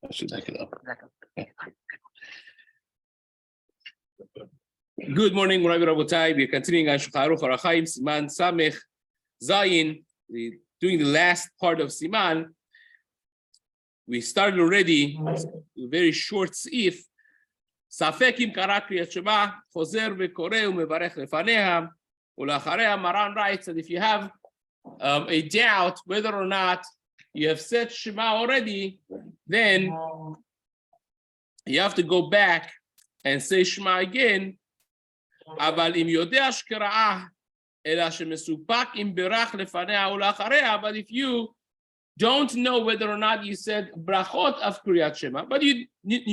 I should back it up. Good morning, Rabbi Rabotai. We're continuing on Shulchan Aruch Arachaim, Siman Samech Zayin. We're doing the last part of Siman. We started already a very short Seif. Safek im kara kriyat shema, chozer v'koreh u'mevarech lefaneha, u'lachareh Maran writes that if you have a doubt whether or not you have said Shema already, then you have to go back and say Shema again. But if you don't know whether or not you said brachot of Kriyat Shema, but you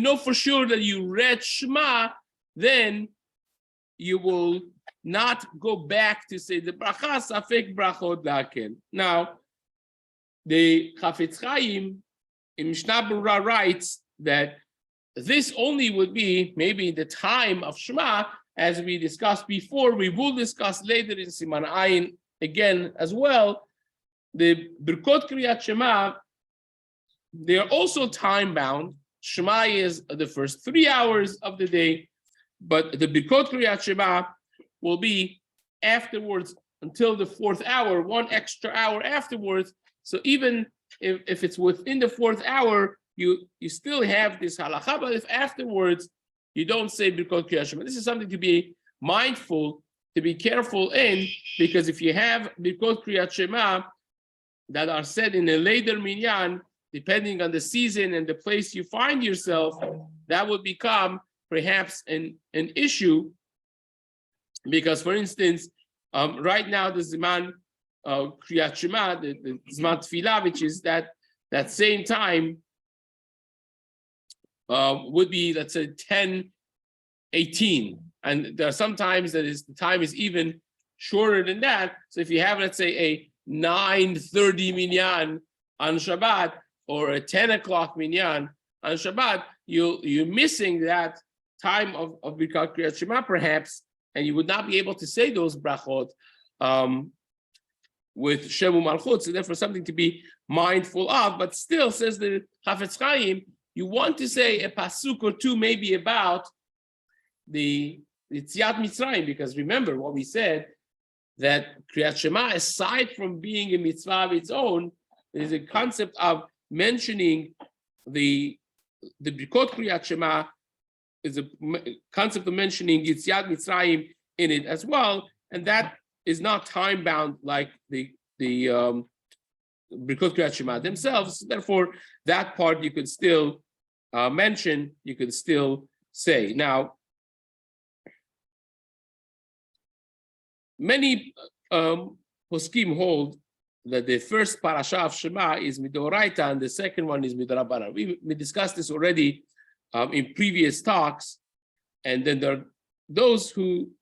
know for sure that you read Shema, then you will not go back to say the bracha safek brachot laken. Now, the Chafetz Chaim in Mishna Berurah writes that this only would be maybe the time of Shema, as we discussed before. We will discuss later in Siman Ayin again as well. The Birkot Kriyat Shema, they are also time bound. Shema is the first 3 hours of the day, but the Birkot Kriyat Shema will be afterwards until the 4th hour, 1 extra hour afterwards. So even if it's within the 4th hour, you still have this halacha, but if afterwards you don't say Birkot Kriyat Shema, this is something to be mindful, to be careful in, because if you have Birkot Kriyat Shema that are said in a later minyan, depending on the season and the place you find yourself, that would become perhaps an issue. Because, for instance, right now the Siman Kriyat Shema, the Zman Tfilah, which is that same time, would be, let's say, 10:18, and there are some times that the time is even shorter than that. So if you have, let's say, a 9:30 minyan on Shabbat or a 10 o'clock minyan on Shabbat, you're missing that time of Birkat Kriyat Shema perhaps, and you would not be able to say those brachot with Shemu Malchut. So therefore, something to be mindful of. But still, says the Chafetz Chaim, you want to say a pasuk or two maybe about the Yetziat Mitzrayim, because remember what we said, that Kriyat Shema, aside from being a mitzvah of its own, there is a concept of mentioning the Birkot Kriyat Shema, is a concept of mentioning Yetziat Mitzrayim in it as well, and that is not time bound like the Birkot Kriyat Shema themselves. Therefore, that part you could still mention, you could still say. Now, many poskim hold that the first parasha of Shema is Midoraita and the second one is Midorabanan. We discussed this already in previous talks, and then there are those who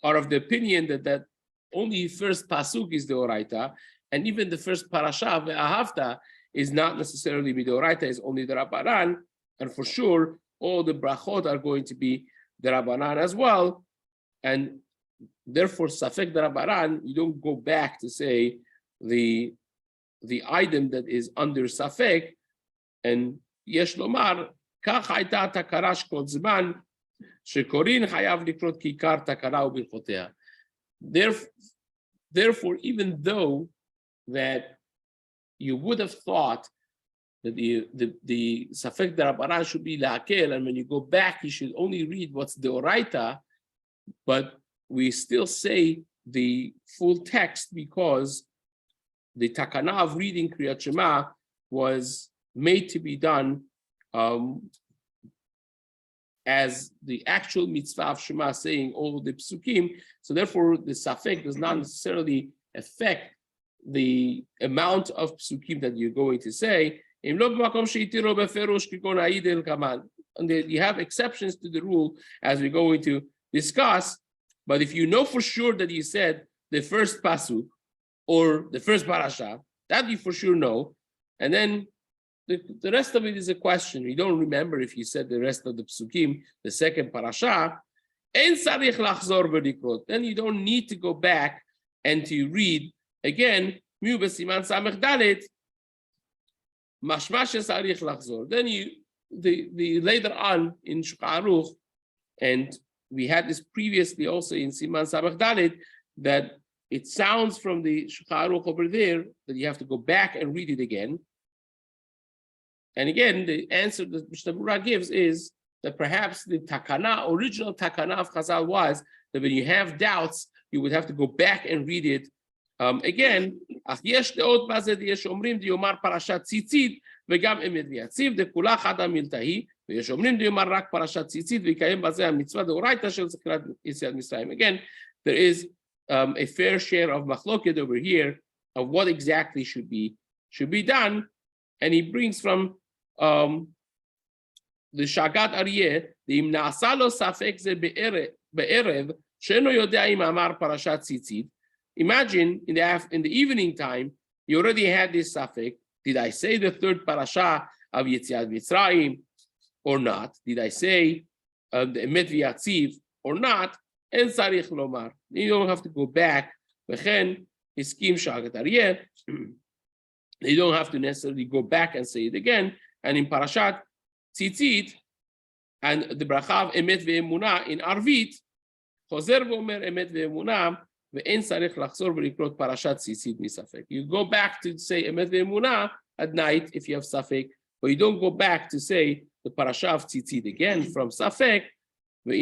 are of the opinion that only first pasuk is Deoraita, and even the first parasha Ve'ahavta is not necessarily Midoraita, is only the Rabbanan, and for sure all the brachot are going to be the Rabbanan as well, and therefore Safek the Rabbanan, you don't go back to say the item that is under Safek, and Yesh Lomar כך הייתה תקרה שכל זמן שקוראים חייב לקרות כיכר תקרה וברכותיה. Therefore, even though that you would have thought that the Safek D'Rabbanan should be La'akel, and when you go back, you should only read what's Deoraita, but we still say the full text because the takana of reading Kriyat Shema was made to be done as the actual mitzvah of Shema, saying all the psukim. So therefore, the Safek does not necessarily affect the amount of psukim that you're going to say. And you have exceptions to the rule, as we're going to discuss. But if you know for sure that you said the first pasuk or the first parasha, that you for sure know, and then the rest of it is a question. You don't remember if you said the rest of the psukim, the second parasha, then you don't need to go back and to read again. Then the later on in Shulchan Aruch, and we had this previously also in Siman Samach Dalet, that it sounds from the Shulchan Aruch over there that you have to go back and read it again. And again, the answer that Mishna Berurah gives is that perhaps the original takana of Chazal was that when you have doubts, you would have to go back and read it again. וגם אמת ויציב, דכולה חדה מילתאי, ויש אומרים דיומר רק פרשת ציצית, ויקיים בזה המצווה דאורייתא של זכירת יציאת מצרים. Again, there is a fair share of machloket over here of what exactly should be done, and he brings from the Shagat Aryeh, אם נעשה לו ספק זה בערב, שאינו יודע אם אמר פרשת ציצית. Imagine in the evening time, you already had this safek. Did I say the third parasha of Yetziat Mitzrayim or not? Did I say the Emet V'Yatziv or not? En Tzarich Lomar. You don't have to go back. V'chen Hiskim Shagat Aryeh. You don't have to necessarily go back and say it again. And in Parashat Tzitzit, and the bracha of Emet Ve'emunah in Arvit, Chozer V'omer Emet Ve'emunah, you go back to say Emet Ve'emunah at night if you have Safek, but you don't go back to say the parasha of Tzitzit again from Safek. If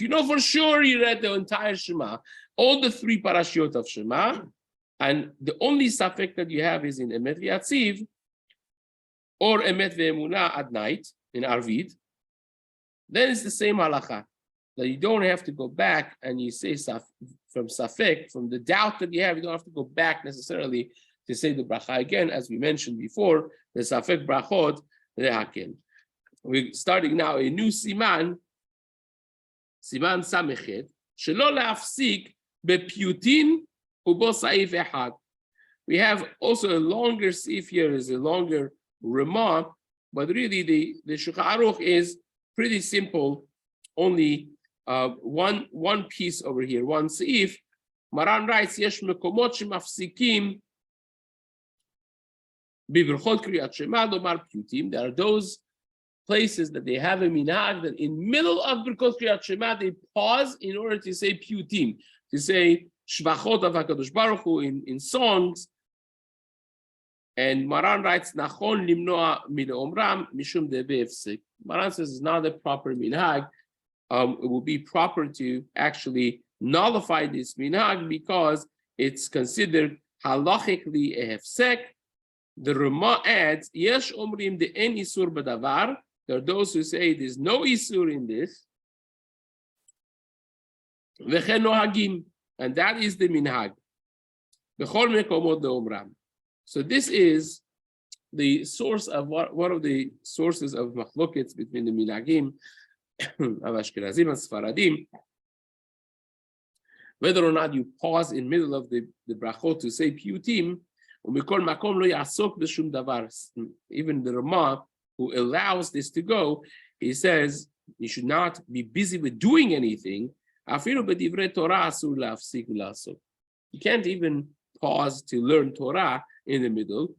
you know for sure you read the entire Shema, all the three parashiot of Shema, and the only Safek that you have is in Emet V'Yatziv or Emet Ve'emunah at night in Arvid, then it's the same halacha. That you don't have to go back and you say from Safek, from the doubt that you have, you don't have to go back necessarily to say the bracha again, as we mentioned before, the Safek brachot rehakel. We're starting now a new Siman Samechet, shelo le'afsik bepiutin ubo Seif echad. We have also a longer Seif here, is a longer remark, but really the Shulchan Aruch is pretty simple, only one piece over here, one Seif. Maran writes, Yesh mekomot shemafsikim bivrchot kriyat shema lomar piyutim. There are those places that they have a minhag that in middle of Birkot kriyat shema they pause in order to say piyutim, to say shvachot of HaKadosh Baruch Hu in songs. And Maran writes, Nachon limnoa mileomram mishum debefsik. Maran says it's not the proper minhag. It would be proper to actually nullify this minhag because it's considered halachically a hefsek. The Rama adds, Yesh omrim de en isur b'davar. There are those who say there's no isur in this. V'chen nohagim, and that is the minhag. B'chol mekomot deomram. So this is the source of one of the sources of machlokets between the minhagim of Ashkenazim and Sfaradim, whether or not you pause in middle of the brachot to say piyutim, even the Rama who allows this to go, he says you should not be busy with doing anything. You can't even pause to learn Torah in the middle.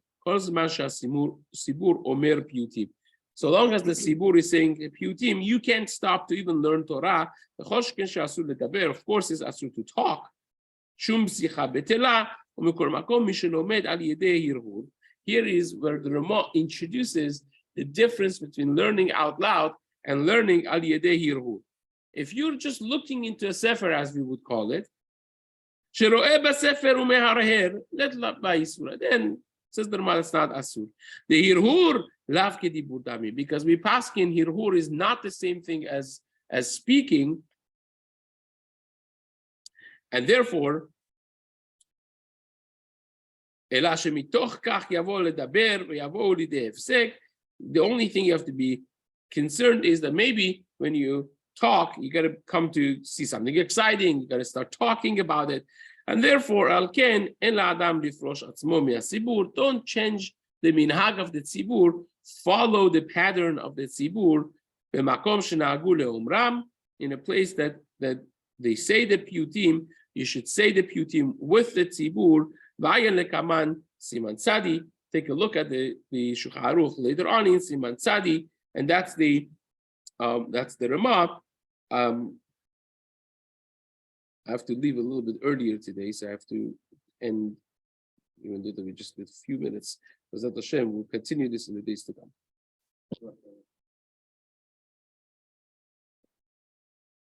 So long as the Sibur is saying piyutim, you can't stop to even learn Torah. Of course, it's asur to talk. Here is where the Rama introduces the difference between learning out loud and learning al yedei hirhur. If you're just looking into a sefer, as we would call it, then says the Rama, it's not asur. The hirhur lav kedibur dami, because we paskin hirhur is not the same thing as speaking, and therefore, the only thing you have to be concerned is that maybe when you talk, you got to come to see something exciting, you got to start talking about it. And therefore, don't change the minhag of the tzibur, follow the pattern of the tzibur, in a place that they say the piyutim, you should say the piyutim with the tzibur. Siman Tzadi take a look at the Shulchan Aruch later on in Siman Tzadi, and that's the Ramah. I have to leave a little bit earlier today, so I have to end, even though we just did a few minutes. Hashem, we'll continue this in the days to come.